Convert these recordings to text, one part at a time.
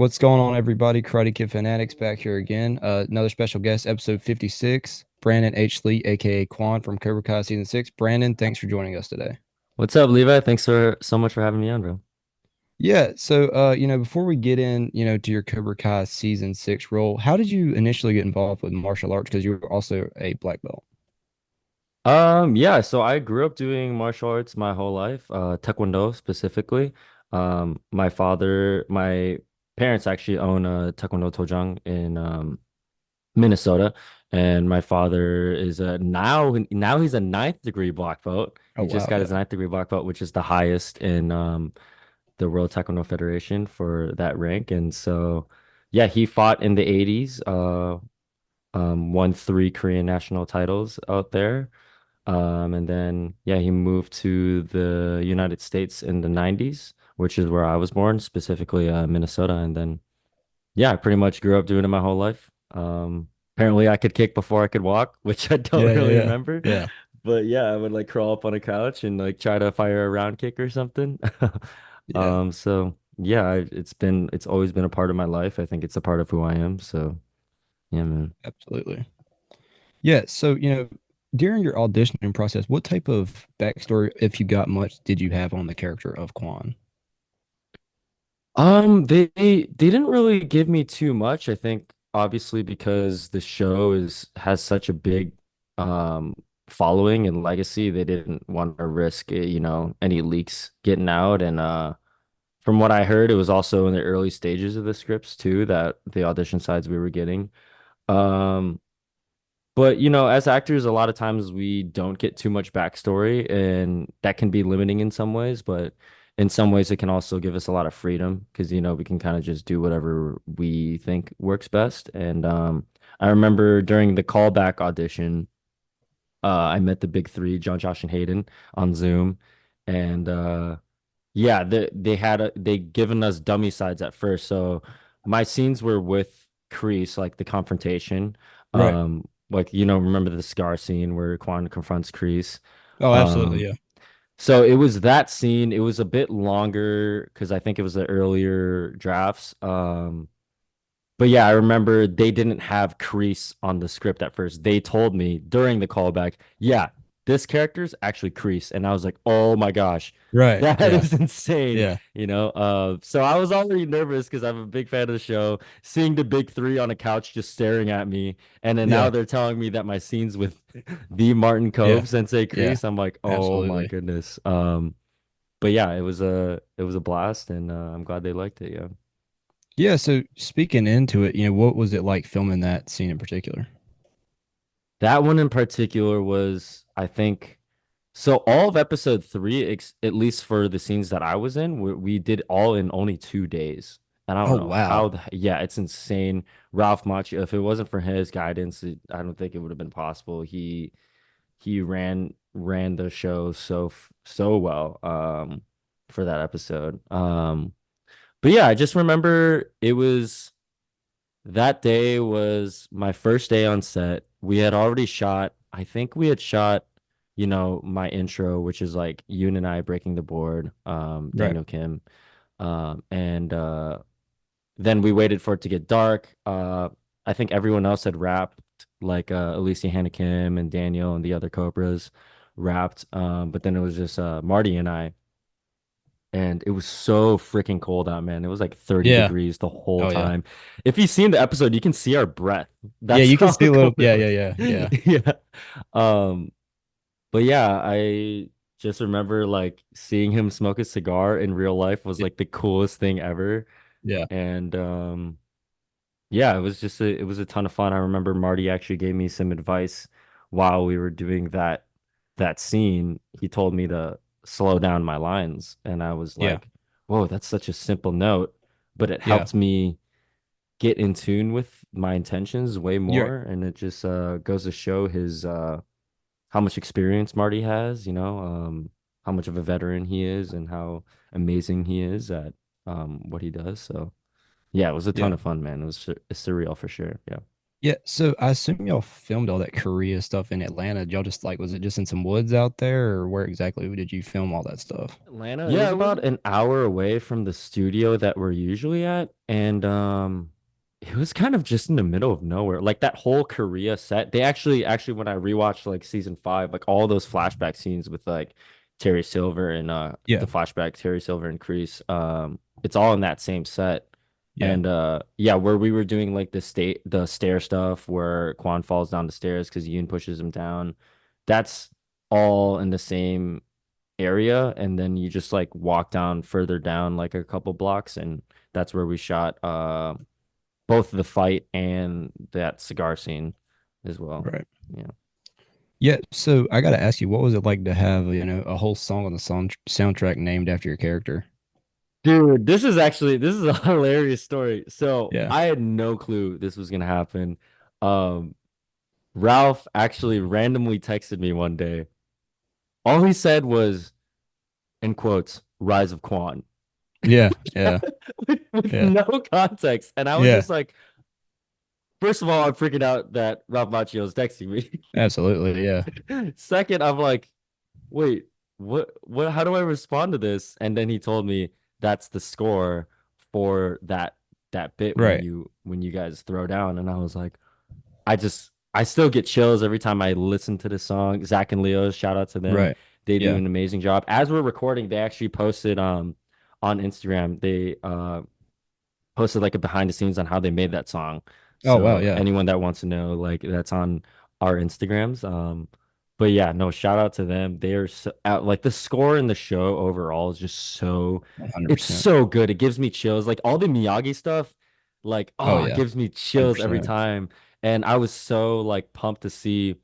What's going on, everybody? Karate Kid Fanatics back here again. Another special guest, episode 56. Brandon H. Lee, aka Kwon from Cobra Kai season 6. Brandon, thanks for joining us today. What's up, Levi? Thanks for so much for having me on, bro. Yeah, so before we get in, to your Cobra Kai season 6 role, how did you initially get involved with martial arts? Because you were also a black belt. Yeah, so I grew up doing martial arts my whole life, Taekwondo specifically. My parents actually own a Taekwondo dojang in Minnesota, and my father is a now he's a ninth degree black belt. Oh He just wow, got his yeah. ninth degree black belt, which is the highest in the World Taekwondo Federation for that rank. And so, yeah, he fought in the 80s. Won three Korean national titles out there. And then, yeah, he moved to the United States in the 90s, which is where I was born, specifically Minnesota. And then, yeah, I pretty much grew up doing it my whole life. Apparently, I could kick before I could walk, which I don't Yeah, yeah, really yeah. remember. Yeah. But yeah, I would like crawl up on a couch and like try to fire a round kick or something. Yeah, So yeah, it's always been a part of my life. I think it's a part of who I am. So yeah, man. absolutely. Yeah, so during your auditioning process, what type of backstory, if you got much, did you have on the character of Quan? They didn't really give me too much. I think obviously because the show is has such a big um following and legacy, they didn't want to risk any leaks getting out. And from what I heard, it was also in the early stages of the scripts too that the audition sides we were getting. Um, but as actors, a lot of times we don't get too much backstory, and that can be limiting in some ways, but in some ways it can also give us a lot of freedom because we can kind of just do whatever we think works best. And I remember during the callback audition, I met the big three, John, Josh, and Hayden on Zoom, and yeah, they given us dummy sides at first. So my scenes were with Kreese, like the confrontation. Right. Like remember the scar scene where Kwon confronts Kreese. Oh, absolutely. Um, Yeah. so it was that scene. It was a bit longer because I think it was the earlier drafts. But yeah, I remember they didn't have Kreese on the script at first. They told me during the callback, yeah, this character's actually Kreese. And I was like, oh my gosh, Right. that Yeah. is insane. Yeah. So I was already nervous because I'm a big fan of the show, seeing the big three on a couch just staring at me. And then now Yeah. they're telling me that my scenes with the Martin Yeah. Cove Sensei Yeah. Kreese, I'm like, oh my Absolutely. goodness. But yeah, it was a blast and I'm glad they liked it. Yeah. Yeah. So speaking into it, what was it like filming that scene in particular? That one in particular was, I think, so all of episode three, at least for the scenes that I was in, we did all in only 2 days. And I don't Oh, know how wow. yeah, it's insane. Ralph Macchio, if it wasn't for his guidance, I don't think it would have been possible. He ran the show so well for that episode. But yeah, I just remember that day was my first day on set. We had already shot, I think we had shot, my intro, which is like Yoon and I breaking the board, Right. Daniel Kim. And then we waited for it to get dark. I think everyone else had wrapped, like Alicia Hannah Kim and Daniel and the other Cobras wrapped. But then it was just Marty and I. And it was so freaking cold out, man. It was like 30 Yeah. degrees the whole Oh, yeah. time. If you've seen the episode, you can see our breath. Yeah. That's You can how see a little. cold it Yeah. was. Yeah. Yeah. Yeah. Yeah. Um, but yeah, I just remember like seeing him smoke a cigar in real life was like the coolest thing ever. Yeah. And yeah, it was a ton of fun. I remember Marty actually gave me some advice while we were doing that scene. He told me to slow down my lines, and I was Yeah. like, "Whoa, that's such a simple note," but it Yeah. helped me get in tune with my intentions way You're more, and it just goes to show his how much experience Marty has, how much of a veteran he is, and how amazing he is at what he does. So. Yeah, it was a ton yeah. of fun, man. It's surreal for sure. Yeah. Yeah, so I assume y'all filmed all that Korea stuff in Atlanta. Y'all just like, was it just in some woods out there, or where exactly did you film all that stuff? Atlanta, it Yeah, was it was about an hour away from the studio that we're usually at, and it was kind of just in the middle of nowhere. Like that whole Korea set, they actually when I rewatched like season 5, like all those flashback scenes with like Terry Silver and Yeah, the flashback Terry Silver and Kreese, it's all in that same set. yeah, And yeah, where we were doing like the stair stuff where Kwon falls down the stairs because Yoon pushes him down. That's all in the same area, and then you just like walk down further down like a couple blocks, and that's where we shot both the fight and that cigar scene as well. right. Yeah. Yeah, so I gotta ask you, what was it like to have, a whole song on the soundtrack named after your character? Dude, this is a hilarious story. So Yeah, I had no clue this was gonna happen. Um, Ralph actually randomly texted me one day. All he said was, in quotes, "Rise of Kwon," yeah, yeah, with yeah, no context, and I was yeah, just like, first of all, I'm freaking out that Ralph Macchio is texting me. absolutely, yeah, Second, I'm like, wait, what, how do I respond to this? And then he told me that's the score for that bit right, when you guys throw down. And I was like, I still get chills every time I listen to this song. Zach and Leo, shout out to them. right, They do yeah. an amazing job. As we're recording, they actually posted on Instagram. They posted like a behind the scenes on how they made that song. Oh wow, So yeah, anyone that wants to know, like that's on our Instagrams. But yeah, no, shout out to them. They're so, like the score in the show overall is just so, it's 100%. so good. It gives me chills. Like all the Miyagi stuff, like Oh oh, it yeah, gives me chills every 100%. time. And I was so like pumped to see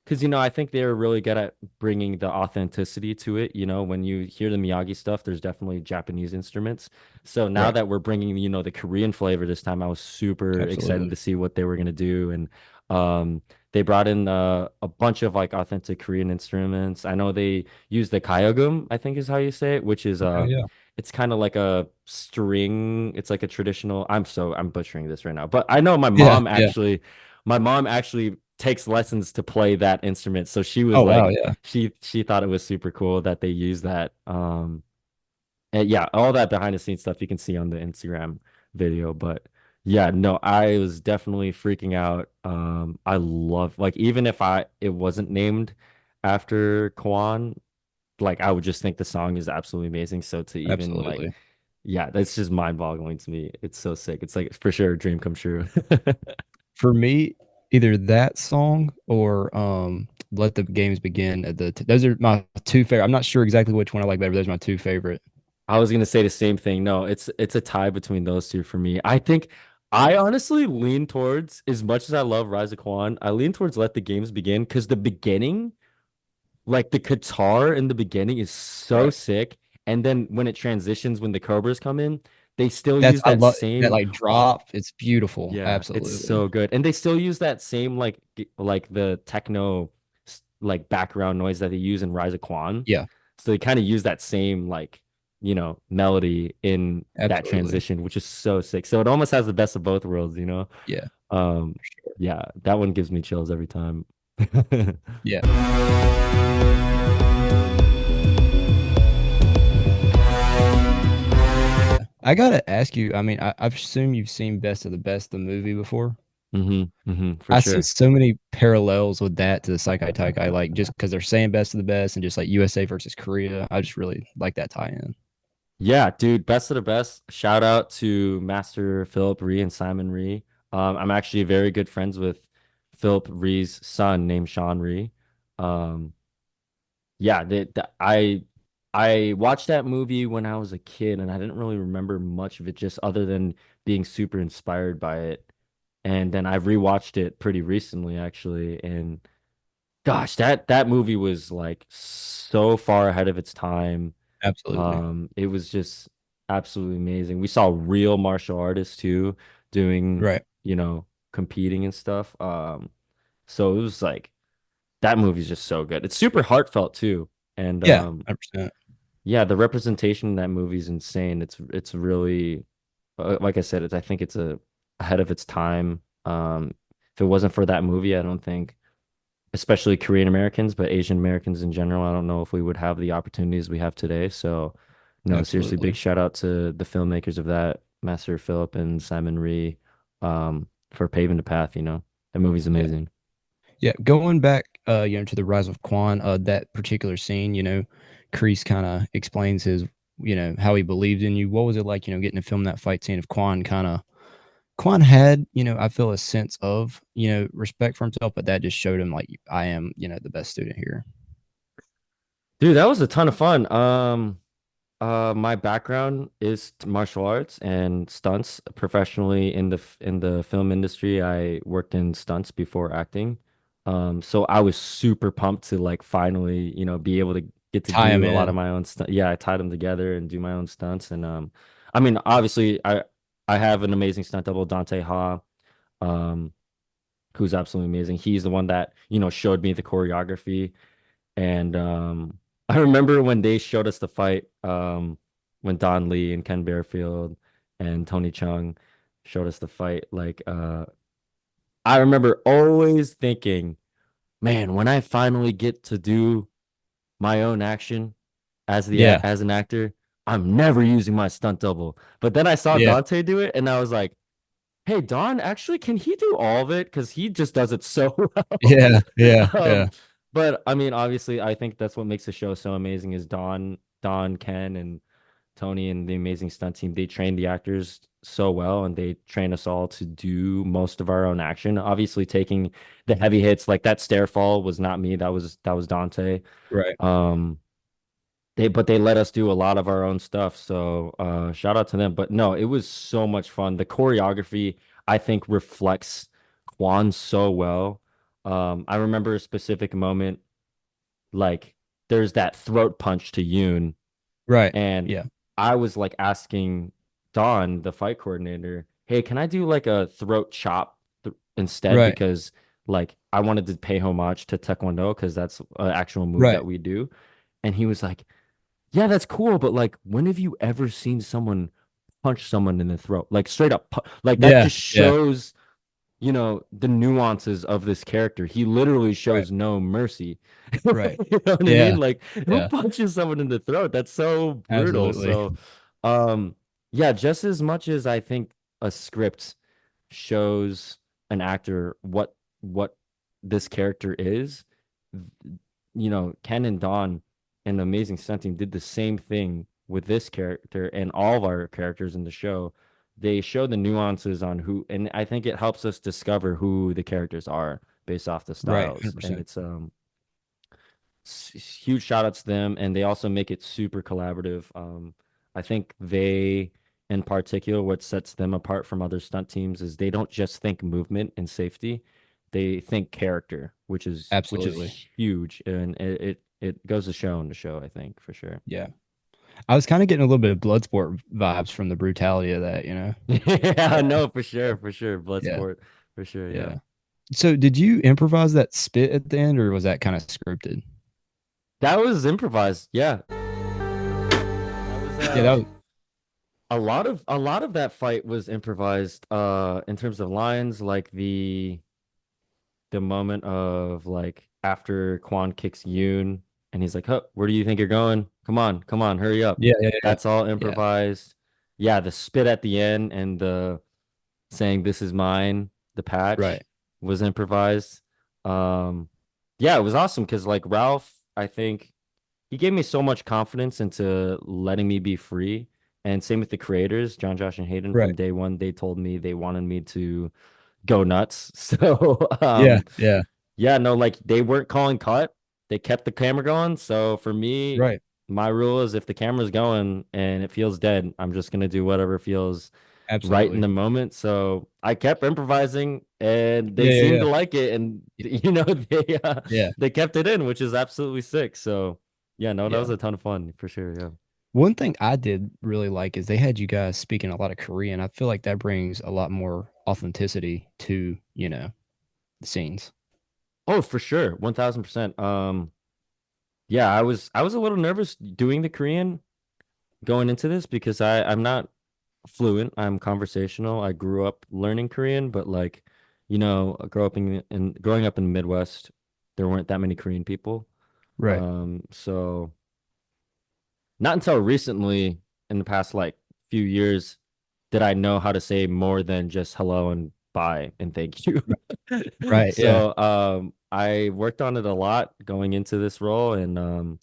because, I think they're really good at bringing the authenticity to it. When you hear the Miyagi stuff, there's definitely Japanese instruments. So now Right, that we're bringing, the Korean flavor this time, I was super excited absolutely. to see what they were going to do. And they brought in a bunch of like authentic Korean instruments. I know they use the kayagum, I think is how you say it, which is Okay, yeah, it's kind of like a string. It's like a traditional. I'm butchering this right now, but I know yeah, yeah. my mom actually takes lessons to play that instrument. So she was Oh wow, like, yeah, she thought it was super cool that they use that. And yeah, all that behind the scenes stuff you can see on the Instagram video. But yeah, no, I was definitely freaking out. I love like even if it wasn't named after Kwon, like I would just think the song is absolutely amazing. So to even like, absolutely. yeah, that's just mind-boggling to me. It's so sick. It's like for sure a dream come true. For me, either that song or Let the Games Begin. Those are my two favorite. I'm not sure exactly which one I like better, but those are my two favorite. I was gonna say the same thing. No, it's a tie between those two for me. I think I honestly lean towards, as much as I love Rise of Kwan, I lean towards Let the Games Begin because the beginning, like the guitar in the beginning is so Right. sick. And then when it transitions, when the Cobras come in, they still That's use I that love that same, like oh, drop. It's beautiful. yeah, it's Absolutely. so good. And they still use that same like the techno like background noise that they use in Rise of Kwan. Yeah, So they kind of use that same like, melody in that absolutely. transition, which is so sick. So it almost has the best of both worlds. Yeah, Um for sure. yeah, that one gives me chills every time. Yeah. I gotta ask you, I mean, I assume you've seen Best of the Best, the movie before. For I see sure. so many parallels with that to the Saikai Taikai, like just because they're saying best of the best and just like USA versus Korea. I just really like that tie-in. Yeah, dude, best of the best. Shout out to Master Philip Ree and Simon Ree. I'm actually very good friends with Philip Ree's son named Sean Ree. Um, yeah, I watched that movie when I was a kid, and I didn't really remember much of it, just other than being super inspired by it. And then I rewatched it pretty recently, actually, and gosh, that movie was like so far ahead of its time. Absolutely. It was just absolutely amazing. We saw real martial artists too doing, Right. competing and stuff. So it was like that movie's just so good. It's super heartfelt too. And Yeah, 100%. yeah, the representation in that movie is insane. It's really like I said, I think it's ahead of its time. if it wasn't for that movie, I don't think, especially Korean Americans, but Asian Americans in general, I don't know if we would have the opportunities we have today. So, no, seriously, big Absolutely. shout out to the filmmakers of that, Master Philip and Simon Rhee, for paving the path, you know. That movie's Yeah. amazing. Yeah. Going back, to the rise of Kwon, that particular scene, Kreese kind of explains his, how he believed in you. What was it like, getting to film that fight scene of Kwon had, I feel a sense of, respect for himself, but that just showed him like I am, the best student here. Dude, that was a ton of fun. My background is martial arts and stunts. Professionally in the film industry, I worked in stunts before acting. So I was super pumped to like finally, be able to get to Tie him do a lot of in. my own stunt. Yeah, I tied them together and do my own stunts. And I mean, obviously, I have an amazing stunt double, Dante Ha, um, who's absolutely amazing. He's the one that, showed me the choreography. And I remember when they showed us the fight, when Don Lee and Ken Bearfield and Tony Chung showed us the fight, like I remember always thinking, man, when I finally get to do my own action Yeah. as an actor, I'm never using my stunt double. But then I saw Yeah. Dante do it and I was like, hey, Don, actually, can he do all of it? Because he just does it so well. Yeah. Yeah. Um, Yeah. but I mean, obviously, I think that's what makes the show so amazing is Don, Ken, and Tony and the amazing stunt team. They train the actors so well, and they train us all to do most of our own action. Obviously, taking the heavy hits like that stair fall was not me. That was Dante. Right. Um, but they let us do a lot of our own stuff. So shout out to them. But no, it was so much fun. The choreography, I think, reflects Kwon so well. I remember a specific moment, like there's that throat punch to Yoon, Right. and Yeah. I was like asking Dawn, the fight coordinator, hey, can I do like a throat chop instead? Right. Because like I wanted to pay homage to Taekwondo because that's an actual move Right. that we do. And he was like, yeah, that's cool, but like, when have you ever seen someone punch someone in the throat? Like straight up, like that Yeah. just Yeah. shows, the nuances of this character. He literally Right. shows no mercy. Right. You know what I Yeah. mean? Like, who Yeah. punches someone in the throat? That's so brutal. Absolutely. So, um, yeah, just as much as I think a script shows an actor what this character is, Ken and Don and the Amazing Stunt Team did the same thing with this character and all of our characters in the show. They show the nuances on who, and I think it helps us discover who the characters are based off the Right. styles. And 100%. it's huge shout out to them, and they also make it super collaborative. I think they, in particular, what sets them apart from other stunt teams is they don't just think movement and safety, they think character, which is Absolutely. huge, and it goes to show in the show, I think, for sure. Yeah. I was kind of getting a little bit of Bloodsport vibes from the brutality of that. Yeah, Yeah. no, for sure, for sure. Yeah. Bloodsport, for sure, yeah. Yeah. So did you improvise that spit at the end or was that kind of scripted? That was improvised, yeah. That was Yeah, that was a lot of that fight was improvised in terms of lines, like the moment of like after Kwon kicks Yoon and he's like, "Huh, where do you think you're going? Come on, hurry up." yeah, yeah, yeah. That's all Yeah. improvised. Yeah, the spit at the end and the saying this is mine, the patch Right. was improvised. Um yeah, it was awesome because like Ralph, I think he gave me so much confidence into letting me be free. And same with the creators, John, Josh, and Hayden from Right. day one. They told me they wanted me to go nuts. So Yeah, yeah. yeah, no, like they weren't calling cut. They kept the camera going. So for me, Right. my rule is if the camera's going and it feels dead, I'm just gonna do whatever feels right in Absolutely. the moment. So I kept improvising and they Yeah, yeah, seemed yeah. to like it and Y- Yeah. they kept it in, which is absolutely sick. So yeah, no, that was Yeah. a ton of fun for sure. Yeah. One thing I did really like is they had you guys speaking a lot of Korean. I feel like that brings a lot more authenticity to, the scenes. Oh, for sure. 1000%. Yeah, I was a little nervous doing the Korean going into this because I'm not fluent. I'm conversational. I grew up learning Korean, but like, growing up in the Midwest, there weren't that many Korean people. Right. So not until recently, in the past like few years, did I know how to say more than just hello and bye and thank you. Right. Yeah. So I worked on it a lot going into this role, and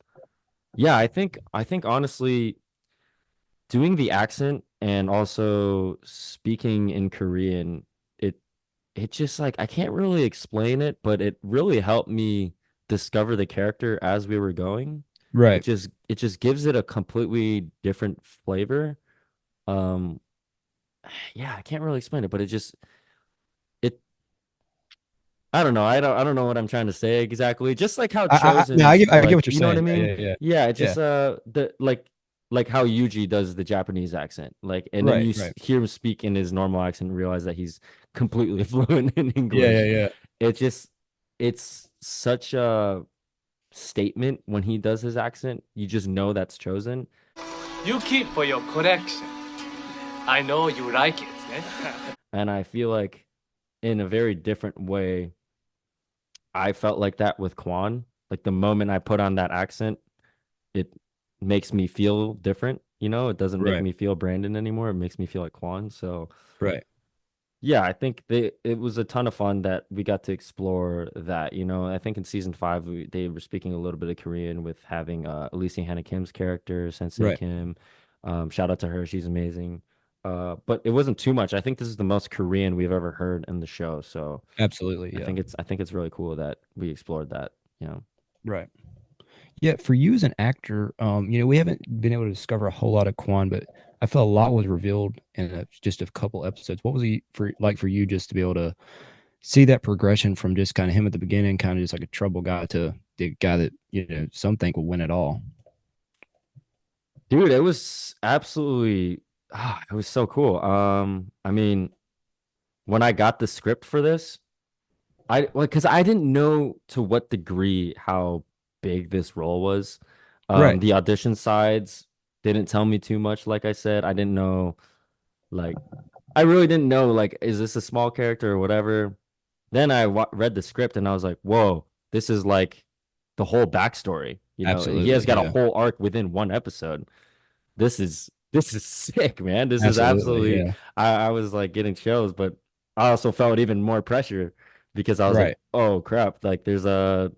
yeah, I think honestly doing the accent and also speaking in Korean, it it just like I can't really explain it, but it really helped me discover the character as we were going. Right. It just gives it a completely different flavor. Um yeah, I can't really explain it, but it I don't know. I don't know what I'm trying to say exactly. Just like how No, Chosen's I get like, what you're you know what I saying. Yeah. mean? Yeah. Yeah. Yeah, it Yeah. just the like how Yuji does the Japanese accent. Like and then Right. you Right. hear him speak in his normal accent and realize that he's completely fluent in Yeah. Yeah. English. Yeah. It just it's such a statement when he does his accent. You just know that's Chosen. You keep for your collection. I know you like it. Eh? And I feel like in a very different way, I felt like that with Kwon. Like the moment I put on that accent, it makes me feel different. It doesn't make Right. me feel Brandon anymore. It makes me feel like Kwon. So Right. yeah, I think it was a ton of fun that we got to explore that. I think in season 5 they were speaking a little bit of Korean with having Alicia Hannah Kim's character, Sensei Right. Kim. Shout out to her, she's amazing. But it wasn't too much. I think this is the most Korean we've ever heard in the show. So Absolutely. Yeah. I think it's really cool that we explored that. You know. Right. Yeah, for you as an actor, we haven't been able to discover a whole lot of Quan, but I feel a lot was revealed in just a couple episodes. What was he for you just to be able to see that progression from just kind of him at the beginning, kind of just like a trouble guy to the guy that some think will win it all. Dude, it was absolutely it was so cool. I mean, when I got the script for this, because I didn't know to what degree how big this role was. Right. The audition sides didn't tell me too much, like I said. I didn't know, like, I really didn't know, like, is this a small character or whatever? Then I read the script and I was like, whoa, this is like the whole backstory. He has Absolutely. got a Yeah. whole arc within one episode. This is sick, man. This is Absolutely. absolutely. Yeah. I was like getting chills, but I also felt even more pressure because I was like, Right. oh crap, like there's a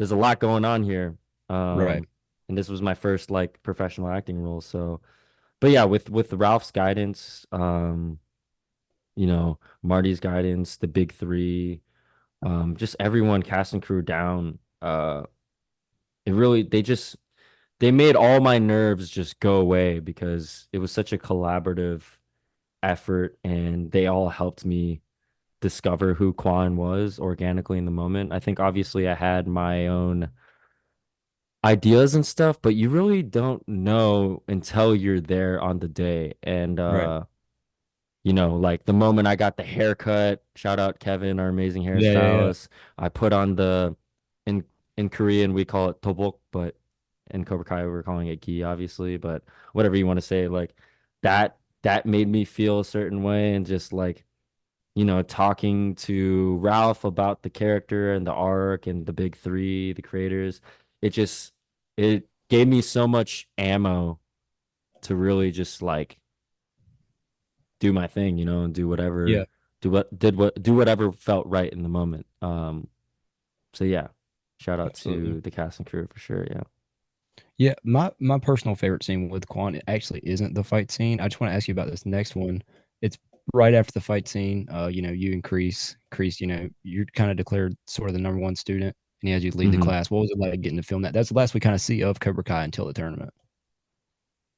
lot going on here. Right. And this was my first like professional acting role. So, but yeah, with Ralph's guidance, Marty's guidance, the big three, just everyone cast and crew down. It really they made all my nerves just go away because it was such a collaborative effort and they all helped me discover who Kwon was organically in the moment. I think obviously I had my own ideas and stuff, but you really don't know until you're there on the day. And Right. like the moment I got the haircut, shout out Kevin, our amazing Yeah. Yeah. Yeah. hairstylist. I put on in in Korean we call it tobok, but in Cobra Kai we're calling it gi, obviously. But whatever you want to say, like that made me feel a certain way, and just like talking to Ralph about the character and the arc and the big three, the creators, it just it gave me so much ammo to really just like do my thing, and Yeah. do whatever felt right in the moment. So yeah, shout out Absolutely. to the cast and crew for sure. Yeah. Yeah, my personal favorite scene with Quan actually isn't the fight scene. I just want to ask you about this next one. It's right after the fight scene. You and Crease, you're kind of declared sort of the number one student, and he has you lead the hmm class. What was it like getting to film that? That's the last we kind of see of Cobra Kai until the tournament.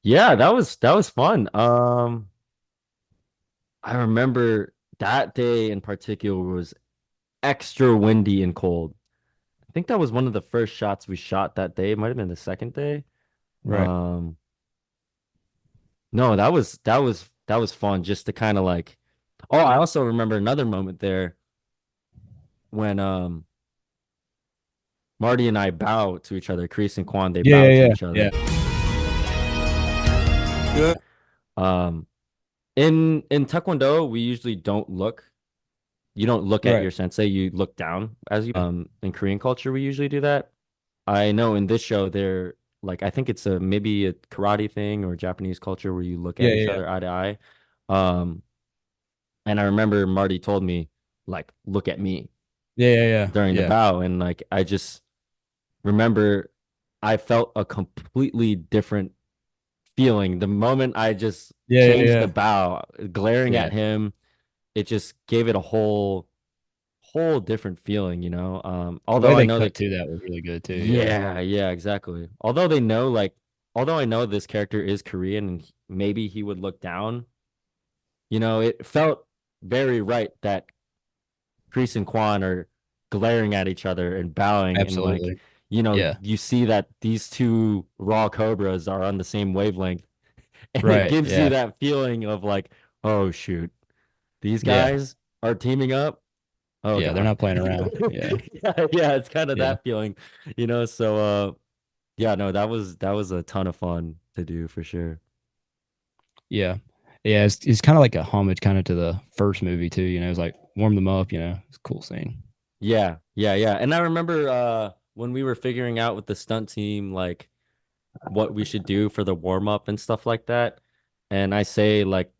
Yeah, that was fun. I remember that day in particular was extra windy and cold. I think that was one of the first shots we shot that day. It might have been the second day. Right. Um, no, that was fun just to kind of like. Oh, I also remember another moment there when Marty and I bow to each other. Kreese and Quan, they Yeah, bow to yeah, each yeah, other. yeah. Um, in Taekwondo, we usually don't look. you don't look at Right. your sensei, you look down as you in Korean culture we usually do that. I know in this show they're like I think it's a maybe a karate thing or Japanese culture where you look Yeah, at each yeah, yeah. other eye to eye. Um, and I remember Marty told me like look at me Yeah, yeah, yeah. during the Yeah. bow, and like I just remember I felt a completely different feeling the moment I just Yeah, yeah, changed the yeah. bow, glaring Yeah. at him. It just gave it a whole different feeling, you know. The way Although I they know cut that to that was really good too. Yeah. yeah, exactly. Although they know like although I know this character is Korean and maybe he would look down, you know, it felt very right that Kreese and Kwon are glaring at each other and bowing and like, Absolutely. you know, Yeah. you see that these two raw cobras are on the same wavelength and it Right. gives you Yeah. that feeling of like, oh shoot, these Yeah. guys are teaming up. Oh Yeah. They're God. not playing around. Yeah. Yeah, it's kind of Yeah. that feeling, you know. So yeah, no, that was a ton of fun to do for sure. Yeah. Yeah. It's kind of like a homage kind of to the first movie too. It's like warm them up, It's a cool scene. Yeah. And I remember when we were figuring out with the stunt team like what we should do for the warm up and stuff like that. And I say like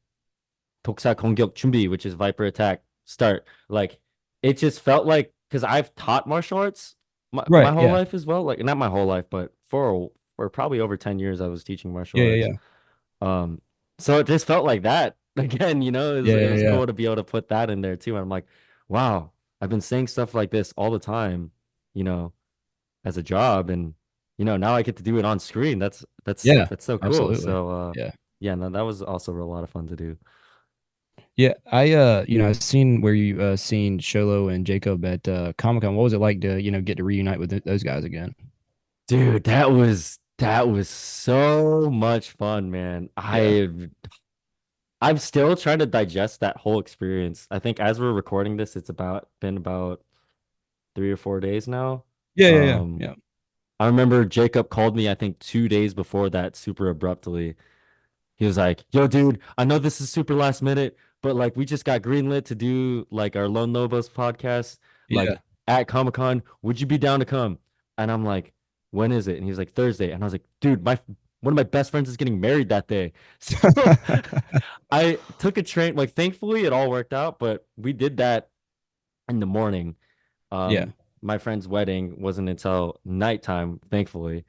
독사 공격 준비, which is Viper attack, start. Like it just felt like because I've taught martial arts my Right. whole Yeah. life as well. Like not my whole life, but for probably over 10 years I was teaching martial Yeah. Yeah. arts. Yeah. Um, so it just felt like that. Again, you know, Yeah. it Yeah. was Yeah. cool to be able to put that in there too. And I'm like, wow, I've been saying stuff like this all the time, you know, as a job, and now I get to do it on screen. That's Yeah. that's so cool. Absolutely. So Yeah. yeah, no, that was also a lot of fun to do. Yeah. I've seen where you seen Sholo and Jacob at Comic-Con. What was it like to, get to reunite with those guys again? Dude, that was so much fun, man. Yeah. I'm still trying to digest that whole experience. I think as we're recording this, it's been about 3 or 4 days now. Yeah. Yeah. Yeah. Um, Yeah. I remember Jacob called me, I think 2 days before that, super abruptly. He was like, "Yo, dude, I know this is super last minute, but like we just got greenlit to do like our Lone Lobos podcast, Yeah. like at Comic Con. Would you be down to come?" And I'm like, "When is it?" And he was like, "Thursday." And I was like, "Dude, my one of my best friends is getting married that day." So I took a train. Like, thankfully, it all worked out, but we did that in the morning. Yeah. My friend's wedding wasn't until nighttime, thankfully.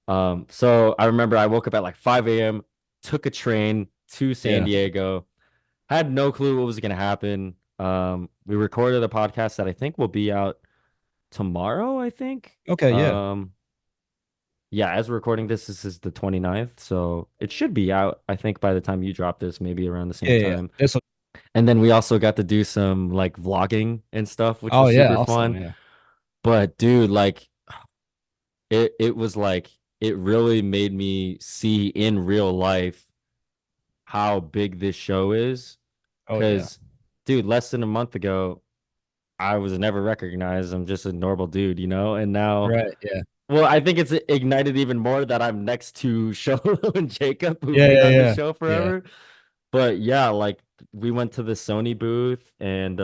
So I remember I woke up at like 5 a.m., took a train to San Yeah. Diego, had no clue what was going to happen. We recorded a podcast that I think will be out tomorrow, I think. Okay. Yeah. Yeah, as we're recording this, this is the 29th, so it should be out, I think, by the time you drop this, maybe around the Yeah. same Yeah. Yeah. time. This was, And then we also got to do some like vlogging and stuff, which oh was yeah. super Awesome. fun. Yeah. But dude, like it was like it really made me see in real life how big this show is. Oh yeah. Because, dude, less than a month ago, I was never recognized. I'm just a normal dude, you know? And now, Right. Yeah. well, I think it's ignited even more that I'm next to Sholo and Jacob, who've Yeah. been Yeah. on this Yeah. show Yeah. forever. But yeah, like we went to the Sony booth and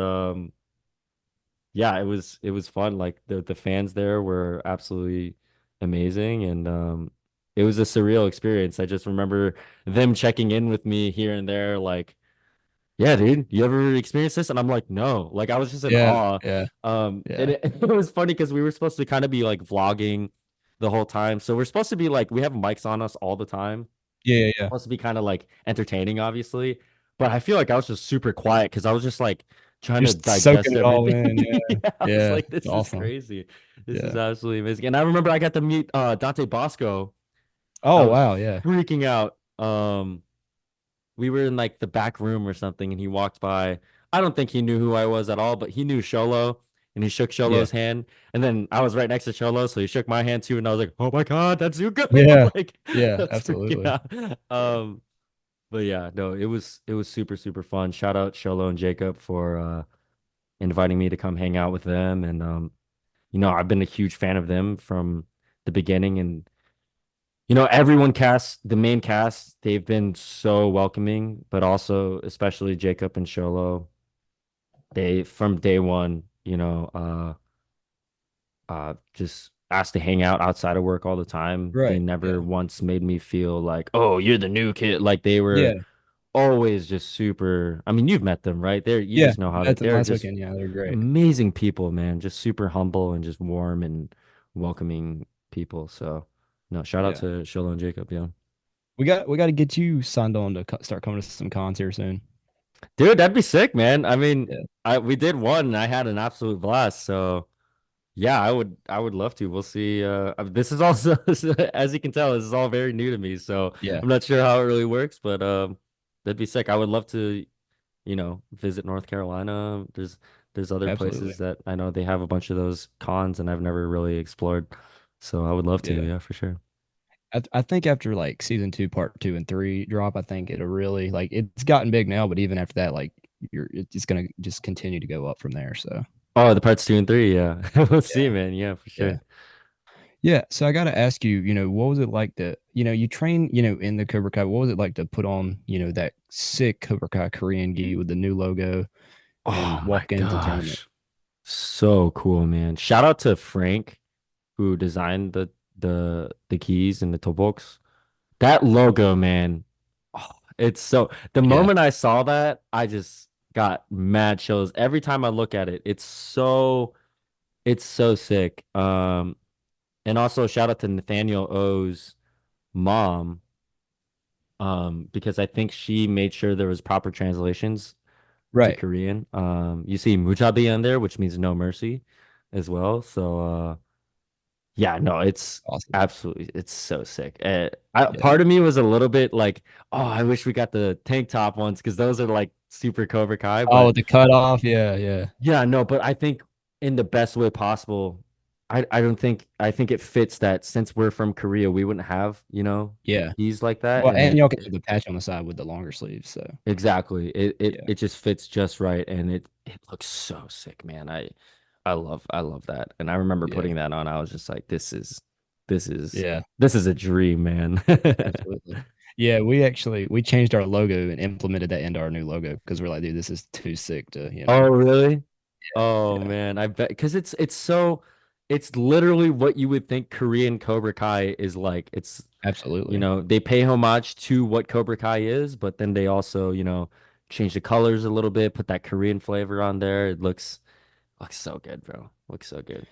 yeah, it was fun. Like the fans there were absolutely amazing and it was a surreal experience. I just remember them checking in with me here and there like, "Yeah, dude, you ever experienced this?" And I'm like, "No." Like I was just in Yeah. awe. Yeah. And Yeah. it was funny because we were supposed to kind of be like vlogging the whole time. So we're supposed to be like we have mics on us all the time, Yeah. Yeah. Yeah. supposed to be kind of like entertaining, obviously. But I feel like I was just super quiet because I was just like trying to Just soaking digest it all everything. in. Yeah. Yeah, I was Yeah. like, It's this is awesome. crazy. This is Yeah. absolutely amazing. And I remember I got to meet Dante Bosco. I Oh was wow. Yeah. freaking out. We were in like the back room or something, and he walked by. I don't think he knew who I was at all, but he knew Sholo, and he shook Yeah. Sholo's hand. And then I was right next to Sholo, so he shook my hand too, and I was like, "Oh my God, that's Zuko!" Yeah. Like, I Yeah. was freaking Absolutely. out. But yeah, no, it was super super fun. Shout out Sholo and Jacob for inviting me to come hang out with them, and I've been a huge fan of them from the beginning, and everyone cast the main cast, they've been so welcoming, but also especially Jacob and Sholo. They from day one, just asked to hang out outside of work all the time. They Right. never Yeah. once made me feel like, oh, you're the new kid. Like they Yeah. were always just super. I mean, you've met them, right? You Yeah. just know how Met them they're last just weekend. Yeah, they're great. amazing people, man. Just super humble and just warm and welcoming people. So, no, shout out Yeah. to Sholo and Jacob, yeah. We got to get you signed on to start coming to some cons here soon. Dude, that'd be sick, man. I mean, Yeah. I we did one and I had an absolute blast. So, yeah, I would love to. We'll see. This is also as you can tell, this is all very new to me. So, Yeah. I'm not sure how it really works, but that'd be sick. I would love to, visit North Carolina. There's other Absolutely. places that I know they have a bunch of those cons and I've never really explored. So, I would love to, Yeah. yeah, for sure. I think after like season two, part two and three drop, I think it'll really like it's gotten big now, but even after that, like it's gonna just continue to go up from there. So Oh, the parts 2 and 3, yeah. We'll see, yeah, man. Yeah, for yeah, sure. yeah. So I gotta ask you, what was it like to, you train, in the Cobra Kai. What was it like to put on, that sick Cobra Kai Korean gi with the new logo and Oh my walk into tournament? gosh. So cool, man. Shout out to Frank who designed the keys and the toe box. That logo, man. Oh, it's so the Yeah, moment I saw that, I just got mad chills. Every time I look at it, it's so sick. And also shout out to Nathaniel O's mom, because I think she made sure there was proper translations to right. Korean. You see Mujabi on there, which means no mercy as well. So yeah, no, Awesome. it's so sick. Yeah. Part of me was a little bit like, oh, I wish we got the tank top ones because those are like super Cobra Kai. Oh, But with the cutoff. Yeah, yeah, yeah, no, but I think in the best way possible. I don't think I think it fits that since we're from Korea, we wouldn't have, yeah. keys like that, Well, and and y'all can have the patch on the side with the longer sleeves. So exactly. It it yeah, it just fits just right and it looks so sick, man. I love that. And I remember yeah, putting that on. I was just like, this is yeah. this is a dream, man. Absolutely. Yeah, we changed our logo and implemented that into our new logo because we're like, dude, this is too sick to, Oh, really? Oh yeah, man, I bet because it's literally what you would think Korean Cobra Kai is like. absolutely. They pay homage to what Cobra Kai is, but then they also, change the colors a little bit, put that Korean flavor on there. It looks so good, bro. Looks so good.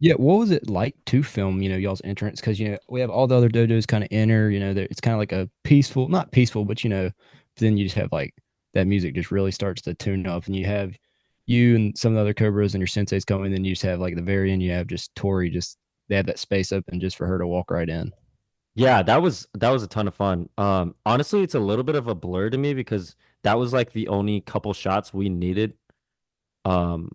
Yeah, what was it like to film, y'all's entrance? Because we have all the other dojos kind of enter, it's kind of like a peaceful, not peaceful, but then you just have like that music just really starts to tune up, and you have you and some of the other Cobras and your senseis coming, then you just have like at the very end, you have just Tori, just they have that space open just for her to walk right in. Yeah, that was a ton of fun. Honestly, it's a little bit of a blur to me because that was like the only couple shots we needed um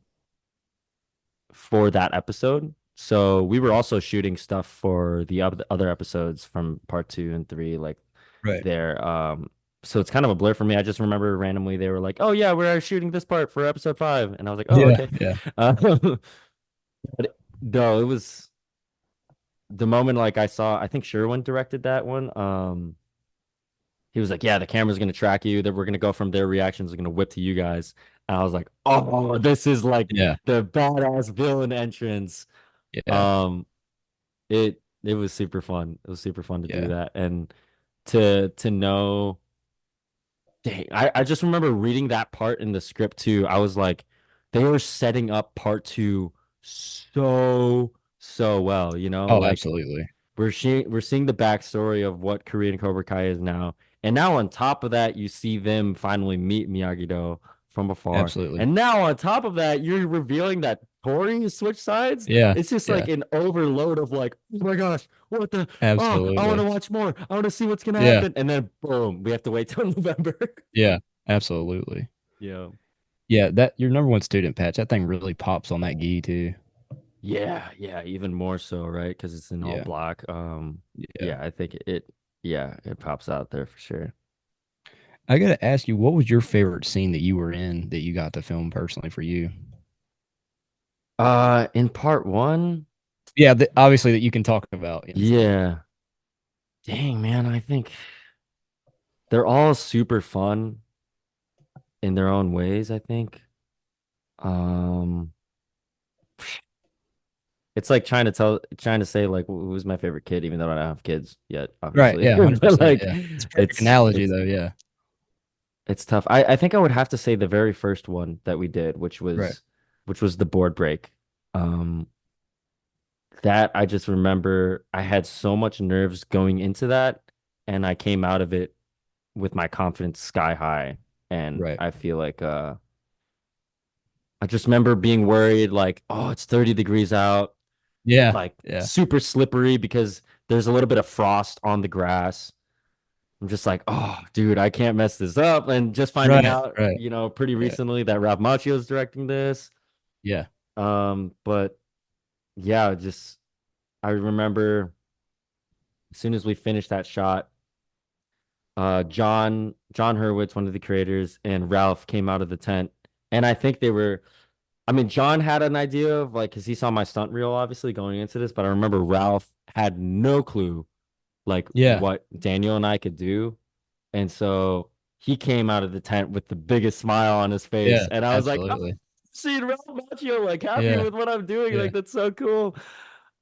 for that episode. So we were also shooting stuff for the other episodes from part 2 and 3, like Right. there. So it's kind of a blur for me. I just remember randomly they were like, "Oh yeah, we're shooting this part for episode 5," and I was like, "Oh Yeah, okay." yeah, Uh, but no, it was the moment like I saw. I think Sherwin directed that one. He was like, "Yeah, the camera's gonna track you. That we're gonna go from their reactions, we're gonna whip to you guys." And I was like, "Oh, this is like yeah, the badass villain entrance." yeah, Um, it was super fun. It was super fun to do yeah. that and to know. Dang, I just remember reading that part in the script too. I was like, they were setting up part two so well, Oh, like absolutely, we're seeing the backstory of what Korean Cobra Kai is now. And now on top of that, you see them finally meet Miyagi-Do from afar. absolutely. And now on top of that, you're revealing that Tori switched sides. Yeah, It's just yeah, like an overload of like, oh my gosh, what the I want absolutely. to watch more. I want to see what's gonna Yeah, happen. And then boom, we have to wait till November. yeah, absolutely. Yeah. Yeah, that your number one student patch. That thing really pops on that gi too. Yeah, yeah, even more so, right? Because it's in all Yeah, black. yeah. Yeah, I think yeah, it pops out there for sure. I gotta ask you, what was your favorite scene that you were in that you got to film personally for you? In part one, Yeah, obviously that you can talk about and stuff. yeah. Dang, man, I think they're all super fun in their own ways, I think. Um, it's like trying to say like who's my favorite kid, even though I don't have kids yet, Right. obviously. Yeah. But 100%. like, Yeah. It's a perfect it's analogy it's though. Yeah. it's tough. I think I would have to say the very first one that we did, Right. which was the board break. Um, that I just remember I had so much nerves going into that, and I came out of it with my confidence sky high. And Right. I feel like I just remember being worried, like, oh, it's 30 degrees out, Yeah. like Yeah. super slippery because there's a little bit of frost on the grass. I'm just like, oh, dude, I can't mess this up. And just finding Right. out, Right. pretty Yeah. recently that Ralph Macchio is directing this. Yeah. But yeah, just I remember as soon as we finished that shot, John Hurwitz, one of the creators, and Ralph came out of the tent, and I think they were. I mean, John had an idea of like, because he saw my stunt reel, obviously going into this, but I remember Ralph had no clue like Yeah. what Daniel and I could do, and so he came out of the tent with the biggest smile on his face, Yeah. and I was like, oh, Absolutely. seeing Ralph Macchio like happy Yeah. with what I'm doing, Yeah. like that's so cool.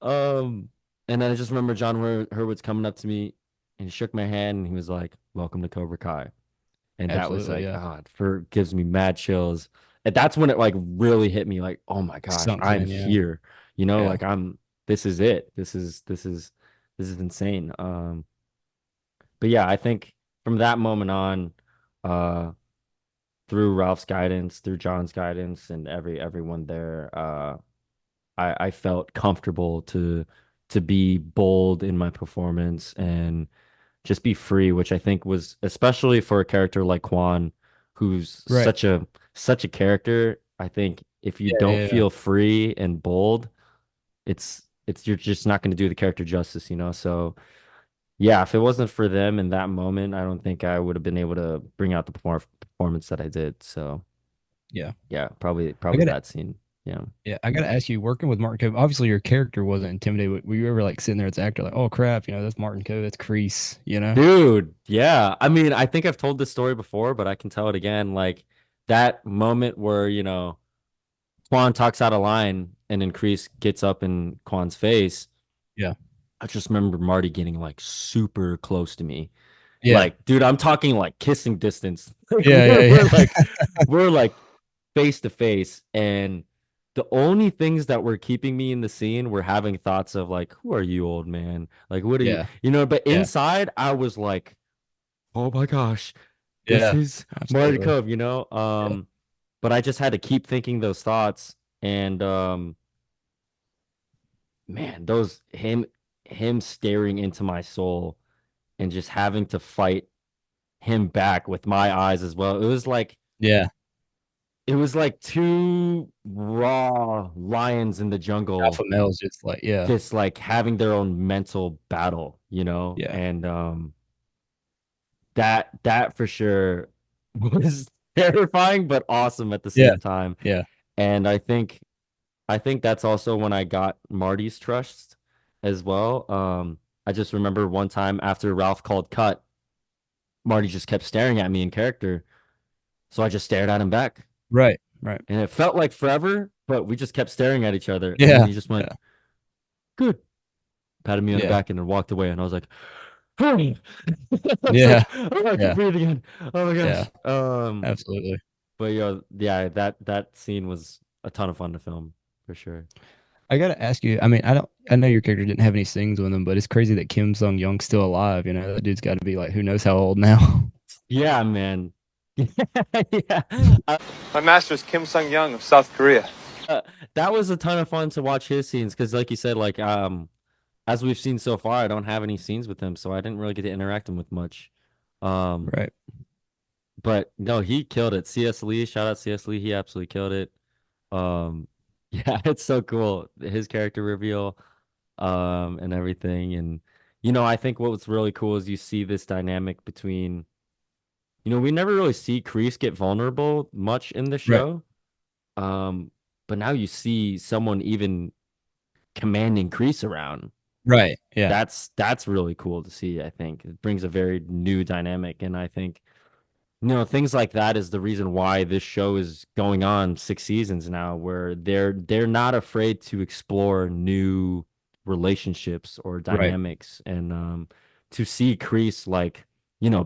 Um, and then I just remember John Hurwitz coming up to me and he shook my hand and he was like, "Welcome to Cobra Kai." And that was Absolutely. like, Yeah. oh, it gives me mad chills. And that's when it like really hit me like, oh my gosh, Sunk I'm in. Yeah. here. Yeah. Like this is it. This is insane. But yeah, I think from that moment on, uh, through Ralph's guidance, through John's guidance, and everyone there, I felt comfortable to be bold in my performance and just be free, which I think was especially for a character like Kwon, who's Right. such a character. I think if you Yeah. don't Yeah. Yeah. feel free and bold, it's you're just not going to do the character justice, you know? So yeah, if it wasn't for them in that moment, I don't think I would have been able to bring out the performance that I did. So Yeah. yeah, I probably gotta. that scene. Yeah. Yeah. I gotta ask you, working with Martin Cove, obviously your character wasn't intimidated. Were you ever like sitting there as an actor, like, oh crap, that's Martin Cove, that's Crease, you know? Dude, yeah. I mean, I think I've told this story before, but I can tell it again. Like that moment where, Kwon talks out of line and then Kreese gets up in Kwon's face. Yeah. I just remember Marty getting like super close to me. Yeah. Like, dude, I'm talking like kissing distance. Like Yeah. Yeah. Yeah. we're like face to face. And the only things that were keeping me in the scene were having thoughts of like, who are you, old man? Like, what are you, Yeah. but Yeah. inside I was like, oh my gosh, this Yeah. is Marty Absolutely. Cove, Yeah. But I just had to keep thinking those thoughts. And man, those him staring into my soul and just having to fight him back with my eyes as well. Yeah. It was like two raw lions in the jungle Alpha males just like, yeah. just like having their own mental battle, Yeah. and that for sure was terrifying but awesome at the Yeah. same time. Yeah. And I think that's also when I got Marty's trust as well. I just remember one time after Ralph called cut, Marty just kept staring at me in character. So I just stared at him back. Right. Right. And it felt like forever, but we just kept staring at each other. And then Yeah. he just went, Yeah. good, patted me on the Yeah. back and then walked away. And I was like, I was Yeah. like, oh, I can Yeah. breathe again. Oh my Yeah. gosh. Absolutely. But yeah, that scene was a ton of fun to film for sure. I gotta ask you. I mean, I know your character didn't have any scenes with him, but it's crazy that Kim Sung Young's still alive. That dude's got to be like, who knows how old now? Yeah, man. Yeah. My master is Kim Sung Young of South Korea. Uh, that was a ton of fun to watch his scenes because, like you said, like as we've seen so far, I don't have any scenes with him, so I didn't really get to interact him with much. Um, Right. but no, he killed it. C.S. Lee, shout out C.S. Lee, he absolutely killed it. Um, yeah, it's so cool. His character reveal, and everything. And I think what's really cool is you see this dynamic between, we never really see Kreese get vulnerable much in the Right. show. Um, but now you see someone even commanding Kreese around. Right. Yeah. That's really cool to see, I think. It brings a very new dynamic, and I think things like that is the reason why this show is going on 6 seasons now, where they're not afraid to explore new relationships or Right, dynamics. And to see Kreese like,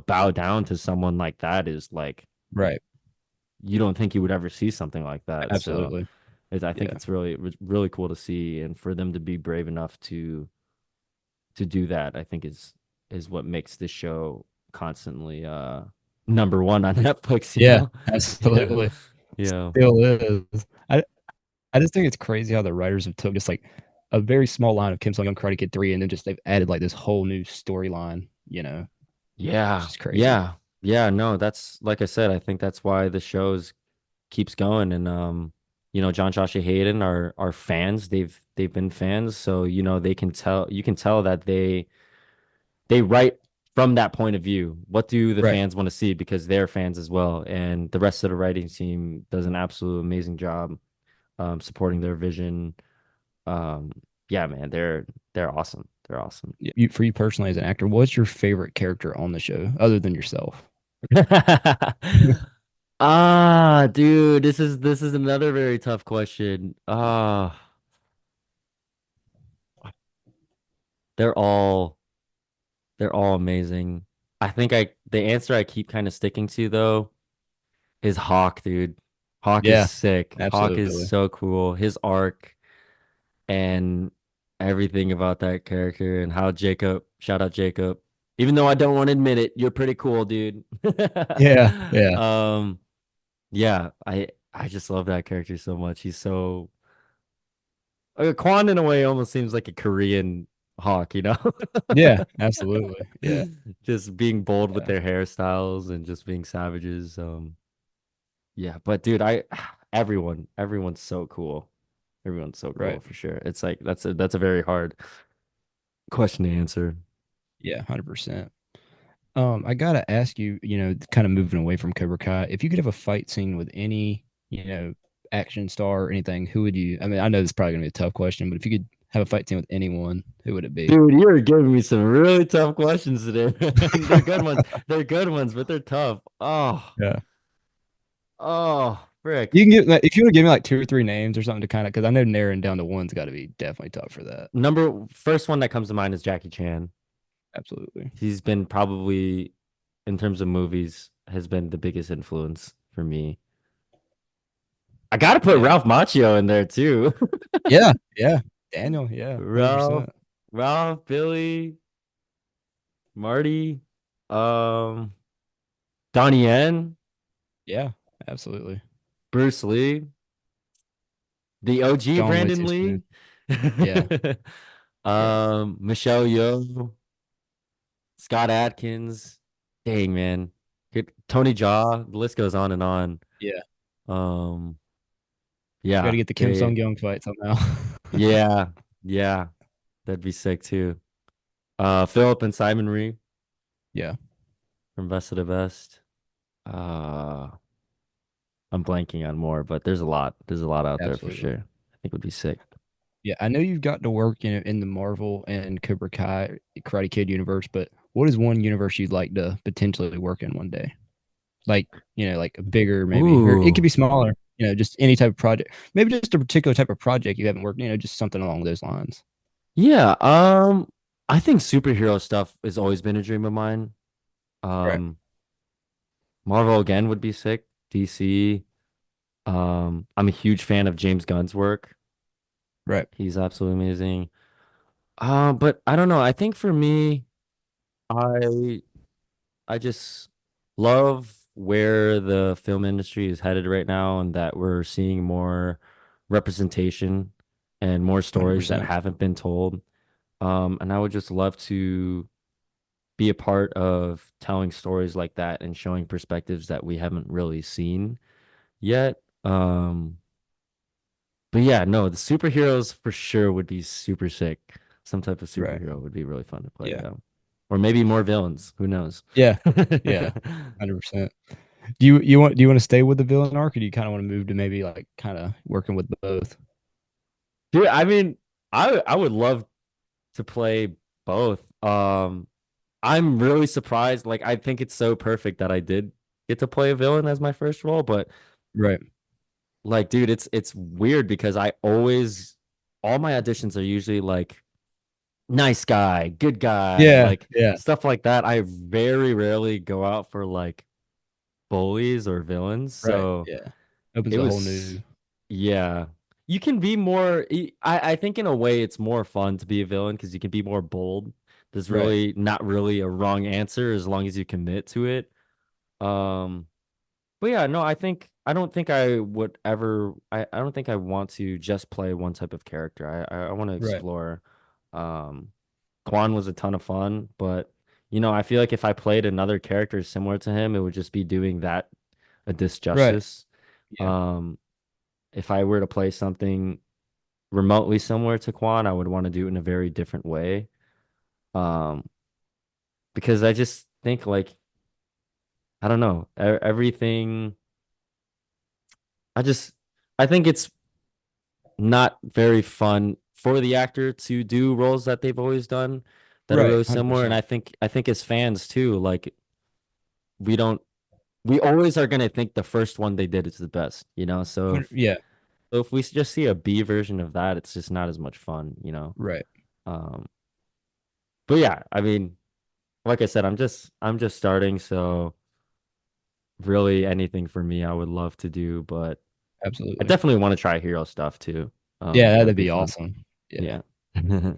bow down to someone like that is like right, you don't think you would ever see something like that. So absolutely. I think Yeah, it's really cool to see, and for them to be brave enough to do that, I think is what makes this show constantly number one on Netflix, you yeah, know? Yeah. absolutely. Yeah. Still is. I just think it's crazy how the writers have took just like a very small line of Kim Sung Young Karate Kid 3 and then just they've added like this whole new storyline, it's Yeah. just crazy. Yeah. Yeah. No, that's like I said, I think that's why the shows keeps going. And John Joshua Hayden are fans. They've been fans. So, they can tell you can tell that they write from that point of view. What do the Right. fans want to see? Because they're fans as well. And the rest of the writing team does an absolute amazing job supporting their vision. Um, yeah, man, they're awesome. They're awesome. For you personally as an actor, what's your favorite character on the show other than yourself? Dude, this is another very tough question. They're all they're all amazing. I think the answer I keep kind of sticking to though is Hawk, dude. Hawk is Yeah, sick. Hawk is absolutely. so cool. His arc and everything about that character and how shout out Jacob. Even though I don't want to admit it, you're pretty cool, dude. Yeah, yeah, Um, yeah, I just love that character so much. He's so Kwon in a way almost seems like a Korean Hawk, you know? yeah, absolutely. Yeah, Just being bold with yeah, their hairstyles and just being savages. Yeah, but dude, everyone's so cool. Everyone's so cool right. for sure. It's like that's a very hard question to answer. Yeah, 100%. I gotta ask you, kind of moving away from Cobra Kai, if you could have a fight scene with any, action star or anything, who would you? I mean, I know this is probably gonna be a tough question, but if you could have a fight scene with anyone, who would it be? Dude, you're giving me some really tough questions today. They're good ones. They're good ones, but they're tough. Yeah. Frick. You can get like, if you want to give me like two or three names or something to kind of because I know narrowing down to one's got to be definitely tough for that. First one that comes to mind is Jackie Chan. Absolutely. He's been probably, in terms of movies, has been the biggest influence for me. I gotta put Yeah. Ralph Macchio in there too. Yeah. Yeah. Daniel. Yeah. Ralph, 100%. Ralph, Billy, Marty, um, Donnie Yen, Yeah. Absolutely. Bruce Lee, the OG Gone way Brandon too Lee, soon. Yeah. Yeah. Michelle Yeoh, Scott Adkins. Dang, man. Tony Jaa, the list goes on and on. Yeah. Um, Got to yeah, get the Kim Sung Young fight somehow. yeah, yeah, that'd be sick too. Philip and Simon Ree Yeah. from Best of the Best. Uh, I'm blanking on more, but there's a lot. There's a lot out there for Absolutely. sure. I think would be sick. Yeah. I know you've got to work, in the Marvel and Cobra Kai Karate Kid universe, but what is one universe you'd like to potentially work in one day? Like, like a bigger maybe, or it could Ooh, be smaller, just any type of project. Maybe just a particular type of project you haven't worked, just something along those lines. yeah. I think superhero stuff has always been a dream of mine. Right. Um, Marvel again would be sick. DC. I'm a huge fan of James Gunn's work. Right. He's absolutely amazing. But I don't know. I think for me, I I just love where the film industry is headed right now, and that we're seeing more representation and more stories that 100%. haven't been told. And I would just love to be a part of telling stories like that and showing perspectives that we haven't really seen yet. But yeah, no, the superheroes for sure would be super sick. Some type of Right. superhero would be really fun to play, Yeah. yeah. Or maybe more villains. Who knows? Yeah. Yeah. 100%. Do you want to stay with the villain arc, or do you kind of want to move to maybe like kind of working with both? Dude, I mean, I would love to play both. I'm really surprised. Like, I think it's so perfect that I did get to play a villain as my first role, but Right. like, dude, it's weird because I always all my auditions are usually like nice guy, good guy, Yeah. like Yeah. stuff like that. I very rarely go out for like bullies or villains. Right. So Yeah. Opens it a whole was, new. yeah. You can be more, I think in a way it's more fun to be a villain because you can be more bold. There's Right. really not really a wrong answer as long as you commit to it. Um, but yeah, no, I don't think I would ever I don't think I want to just play one type of character. I want to Right. explore. Um, Kwon was a ton of fun, but I feel like if I played another character similar to him, it would just be doing that a Right. disjustice. Yeah. Um, if I were to play something remotely similar to Kwon, I would want to do it in a very different way. Um, because I just think like I don't know, everything I just I think it's not very fun for the actor to do roles that they've always done that are Right. really Hundred similar. And percent. I think as fans too, like we don't we always are gonna think the first one they did is the best, you know? Yeah. So if we just see a B version of that, it's just not as much fun, you know? Right. Um but yeah, I mean, like I said, I'm just starting, so really anything for me I would love to do, but I Absolutely. definitely want to try hero stuff too. Yeah, Would that'd be be fun. awesome. Yeah. Yeah.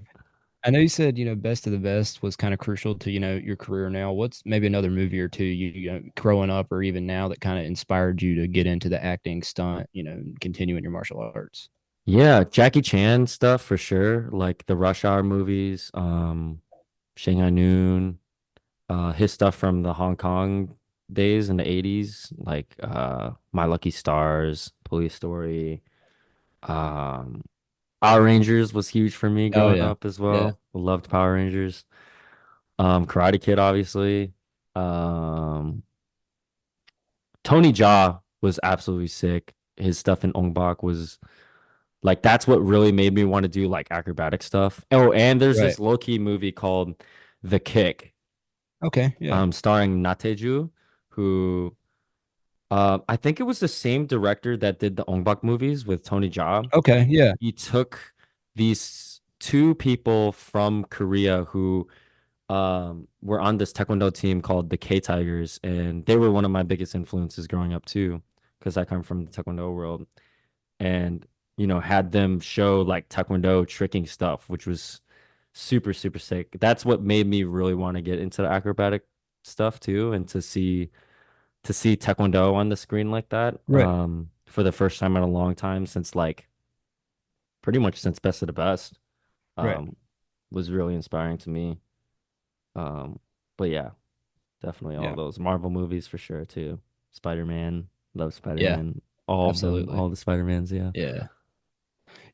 I know you said, best of the best was kind of crucial to, your career now. What's maybe another movie or two growing up or even now that kind of inspired you to get into the acting stunt, and continuing your martial arts? Yeah, Jackie Chan stuff for sure, like the Rush Hour movies, Shanghai Noon, his stuff from the Hong Kong days in the 80s, like My Lucky Stars, Police Story, um Power Rangers was huge for me Oh growing yeah. up as Yeah. well. Loved Power Rangers. Karate Kid obviously. Um Tony Jaa was absolutely sick. His stuff in Ong Bak was like that's what really made me want to do like acrobatic stuff. Oh, and there's Right. this low-key movie called The Kick, Okay. Yeah. starring Nateju, who I think it was the same director that did the Ong Bak movies with Tony Jaa. Okay. Yeah. He took these two people from Korea who were on this taekwondo team called the K Tigers, and they were one of my biggest influences growing up too, because I come from the taekwondo world. And had them show like taekwondo tricking stuff, which was super super sick. That's what made me really want to get into the acrobatic stuff too, and to see taekwondo on the screen like that Right. for the first time in a long time since like pretty much since Best of the Best Right. um was really inspiring to me. um but yeah, definitely all Yeah. those Marvel movies for sure too. Spider-Man, love Yeah. Spider-Man, all of them, Absolutely. all the Spider-Mans, yeah. Yeah.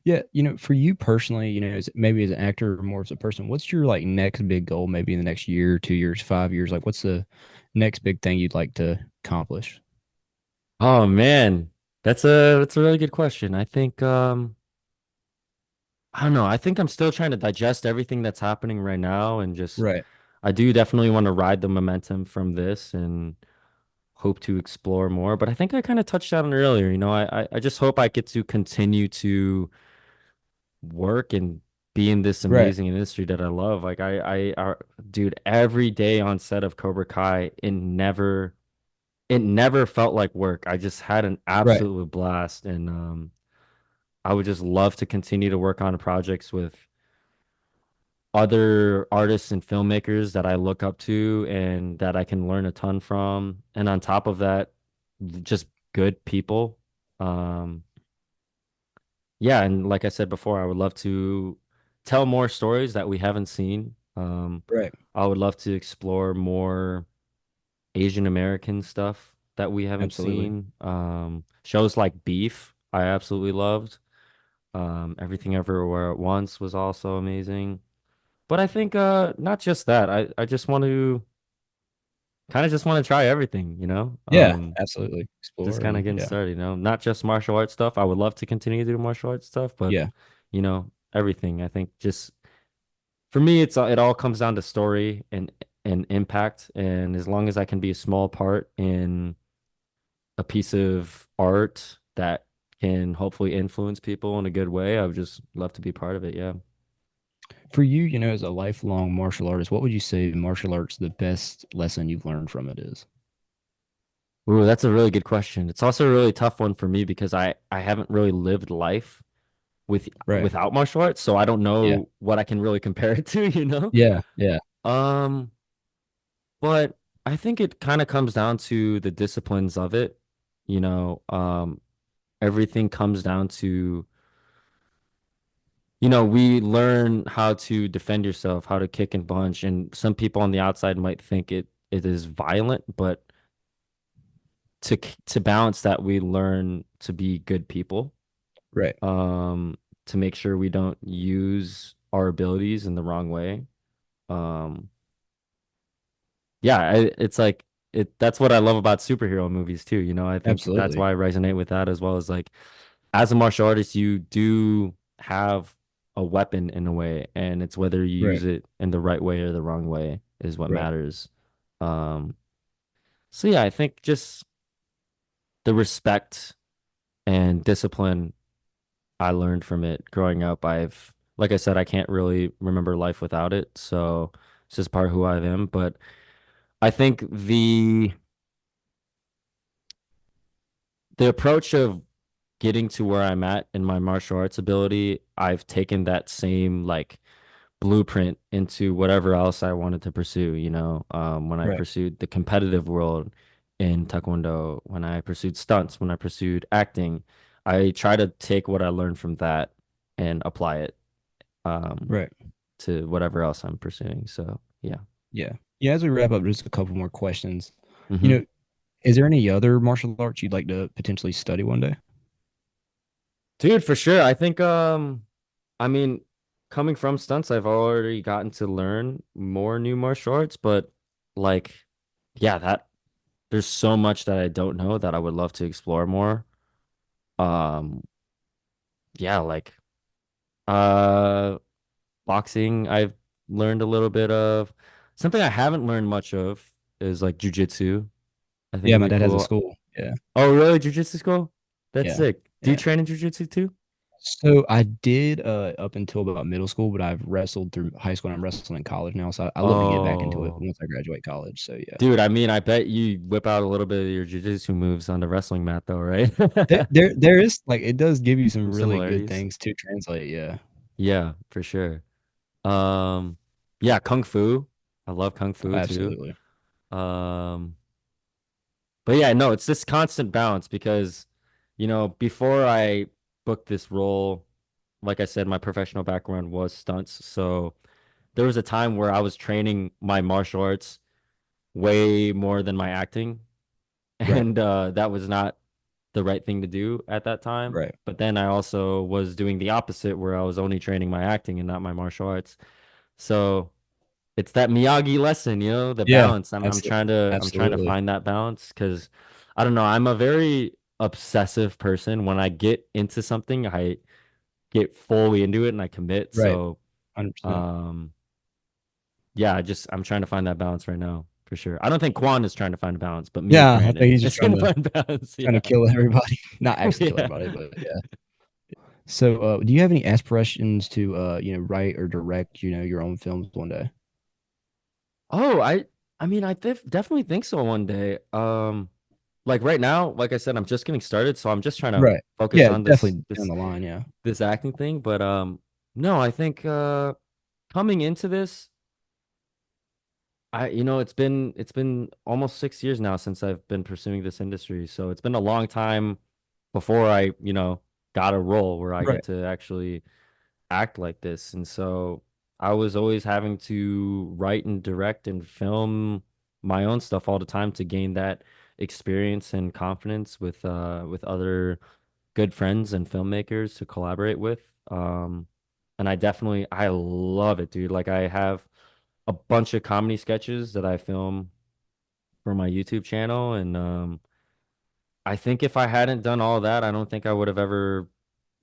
Yeah, for you personally, maybe as an actor or more as a person, what's your like next big goal, maybe in the next year, 2 years, 5 years? Like, what's the next big thing you'd like to accomplish? Oh man, that's a really good question. I think I don't know. I think I'm still trying to digest everything that's happening right now and just Right. I do definitely want to ride the momentum from this and hope to explore more. But I think I kind of touched on it earlier. I just hope I get to continue to work and be in this Right. amazing industry that I love. Like dude, every day on set of Cobra Kai, it never felt like work. I just had an Right. absolute blast, and I would just love to continue to work on projects with other artists and filmmakers that I look up to and that I can learn a ton from. And on top of that, just good people. Um, yeah, and like I said before, I would love to tell more stories that we haven't seen. Right. I would love to explore more Asian American stuff that we haven't Absolutely. seen. Shows like Beef, I absolutely loved. Everything Everywhere at Once was also amazing. But I think not just that. I just want to kind of just want to try everything, Yeah, absolutely. just Explore kind of and getting yeah. started, not just martial arts stuff. I would love to continue to do martial arts stuff, but Yeah. everything. I think just for me, it all comes down to story and impact. And as long as I can be a small part in a piece of art that can hopefully influence people in a good way, I would just love to be part of it. Yeah. For you, as a lifelong martial artist, what would you say martial arts the best lesson you've learned from it is? Ooh, that's a really good question. It's also a really tough one for me because I haven't really lived life with Right. without martial arts, so I don't Yeah. know what I can really compare it to, you know? Yeah. Yeah. Um, but I think it kind of comes down to the disciplines of it. You know, everything comes down to, we learn how to defend yourself, how to kick and punch, and some people on the outside might think it is violent, but to balance that, we learn to be good people, Right. um, to make sure we don't use our abilities in the wrong way. Um, yeah, it's like that's what I love about superhero movies too. I think that's Absolutely. why I resonate with that as well as like as a martial artist, you do have a weapon in a way, and it's whether you Right. use it in the right way or the wrong way is what Right. matters. Um, so yeah, I think just the respect and discipline I learned from it growing up. Like I said, I can't really remember life without it, so it's just part of who I am. But I think the approach of getting to where I'm at in my martial arts ability, I've taken that same like blueprint into whatever else I wanted to pursue, when I Right. pursued the competitive world in Taekwondo, when I pursued stunts, when I pursued acting, I try to take what I learned from that and apply it um, Right. to whatever else I'm pursuing. So, yeah. Yeah. Yeah. As we wrap up, just a couple more questions. You hmm know, is there any other martial arts you'd like to potentially study one day? Dude, for sure. I think, I mean, coming from stunts, I've already gotten to learn more new martial arts, but like, yeah, there's so much that I don't know that I would love to explore more. Um, yeah, like uh boxing I've learned a little bit of. Something I haven't learned much of is like jujitsu. I think Yeah, it'd my be dad has a cool. school. Yeah. Oh, really? Jujitsu school? That's Yeah. sick. Do you Yeah. train in jujitsu too? So I did up until about middle school, but I've wrestled through high school and I'm wrestling in college now. So I love to get back into it Oh, once I graduate college. So yeah. dude, I mean, I bet you whip out a little bit of your jujitsu moves on the wrestling mat though, right? There is like it does give you some Some really good similarities. things to translate. Yeah. Yeah, for sure. Um, yeah, kung fu. I love kung fu too. Absolutely. Um, but yeah, no, it's this constant balance because, before I booked this role, like I said, my professional background was stunts. So there was a time where I was training my martial arts way more than my acting. Right. And that was not the right thing to do at that time. Right. But then I also was doing the opposite where I was only training my acting and not my martial arts. So it's that Miyagi lesson, the Yeah. balance. I'm trying to Absolutely. find that balance because I don't know, I'm a very obsessive person. When I get into something, I get fully into it and I commit. Right. So 100%. um yeah, I'm trying to find that balance right now for sure. I don't think Kwon is trying to find a balance, but me and Yeah, I think Brandon he's just is trying gonna to find balance. trying to Yeah. kill everybody. Not actually kill Yeah. everybody, but yeah. So, do you have any aspirations to, write or direct, your own films one day? Oh, I mean, I definitely think so one day. Like right now, like I said, I'm just getting started, so I'm just trying to Right. focus Yeah, on this definitely down this the line. Yeah. this acting thing. But no, I think coming into this, it's been almost 6 years now since I've been pursuing this industry. So it's been a long time before I, got a role where I Right. get to actually act like this. And so I was always having to write and direct and film my own stuff all the time to gain that experience and confidence with other good friends and filmmakers to collaborate with. And I love it, dude. Like I have a bunch of comedy sketches that I film for my YouTube channel, and I think if I hadn't done all that, I don't think I would have ever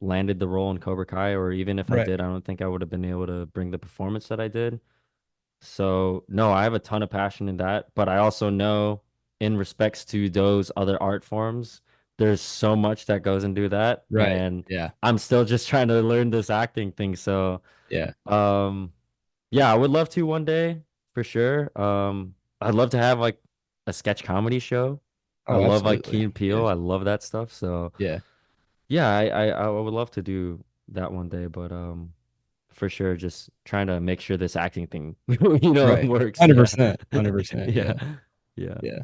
landed the role in Cobra Kai, or even if I Right. did, I don't think I would have been able to bring the performance that I did. So, no, I have a ton of passion in that, but I also know in respects to those other art forms, there's so much that goes into that, Right. and Yeah. I'm still just trying to learn this acting thing. So, Yeah. um, yeah, I would love to one day for sure. I'd love to have like a sketch comedy show. I Oh, love like absolutely. Key and Yeah. Peele. I love that stuff. So Yeah. yeah, I would love to do that one day, but for sure, just trying to make sure this acting thing, Right. works. Yeah. 100%. 100%. Yeah. Yeah. Yeah. Yeah.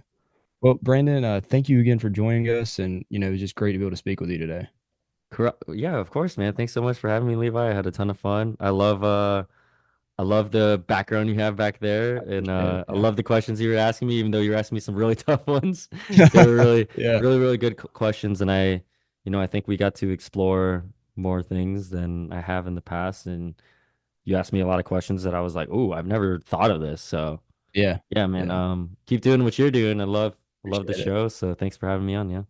Well, Brandon, thank you again for joining us, and it was just great to be able to speak with you today. Correct. Yeah, of course, man. Thanks so much for having me, Levi. I had a ton of fun. I love the background you have back there, I and appreciate it. I Yeah. love the questions you were asking me, even though you were asking me some really tough ones. They were really, Yeah. really, really good questions, and I think we got to explore more things than I have in the past, and you asked me a lot of questions that I was like, "Ooh, I've never thought of this." So, Yeah. yeah, man. Yeah. Keep doing what you're doing. I love the Appreciate it. show. So, thanks for having me on. Yeah.